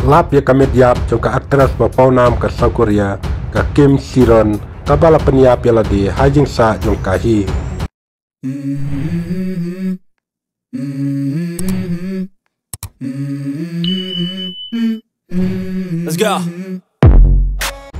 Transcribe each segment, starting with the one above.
lap ya kamediap jongka aktris Paunam ke South Korea ke Kim Siron kabala peniap ya ladi hajing sa jongka hi. Let's go.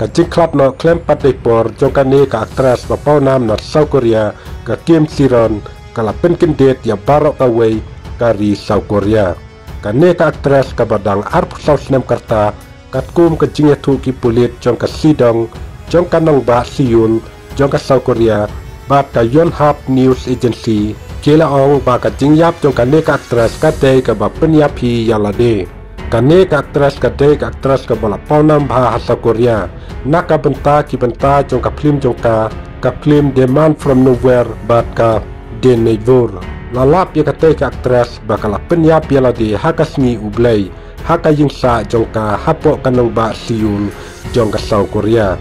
Kajik klub no klem patai por jongka ni ke aktris Paunam no South Korea ke Kim Siron kala penkin det ya barok kawai kari South Korea. Kane ka aktris ka badang arp South Nam Karta katkum ka jingya tu ki pulit jong ka sidong jong ka nong ba Seoul jong ka South Korea bat ka Yonhap News Agency kila ong ba ka jingyap jong kane ka aktris ka day ka ba penyap hi yalade. Kane ka aktris ka bala Paunam ba South Korea naka benta ki benta jong ka film jong ka film Demand from Nowhere bat ka Denevor. Lalap ya kate ka aktris bakala penyap ya ladi hakasmi ublay haka yingsa jongka hapo kanong ba Seoul jongka South Korea.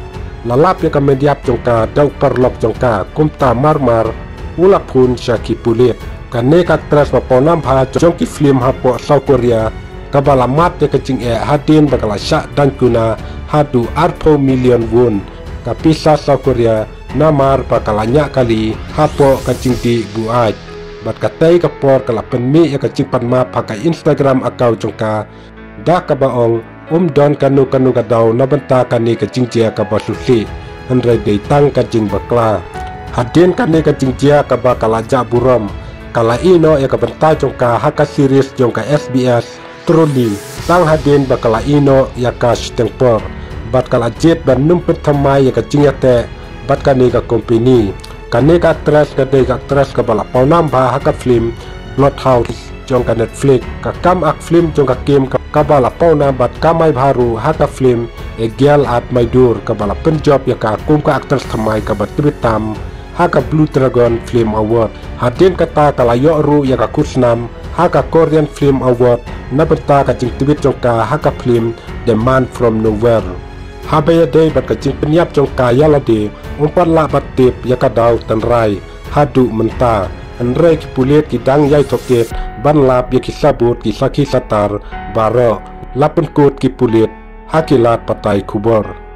Lalap ya kamediap jongka daw perlok jongka kumta marmar ulap pun siya kipulit kane ka aktris Paunam ha jongki film hapo South Korea kabala mat ya kacing hadin bakala syak dan kuna hadu arpo million won kapisa South Korea namar bakala nyak kali hapo kacing di buaj. Bat katai kapor kala penmi ya kacing panma pakai Instagram akau jongka dah kabaong don kanu kadau nabenta kani kacing jia kabasusi hendrai deitang kacing bakla hadin kani kacing jia kabakala jaburom kala ino ya kabenta jongka haka series jongka SBS troli tang hadin bakala ino ya kas tempor bat kala jet ban numpet thamai ya kacing yate bat kani ka company kane ka aktris ka bala Paunam ba haka film Bloodhouse jongka Netflix ka kam ak film jongka Kim ka bala Paunam bat kamai baru haka film Gyal at Maidur ka bala penjob ya ka kum ka aktris thamai ka bat tritam haka Blue Dragon Film Award hadin kata kalayo ru ya ka kursnam haka Korean Film Award na benta ka jing tibit jongka haka film Demand from Nowhere. Habaya day bat kacing penyap jongka yalade umpat la batip ya kadau tenrai hadu menta andrai ki pulit ki dang yai toket ban lap ya ki sabut ki saki satar baro lapun kut ki pulit hakilat patai kubor.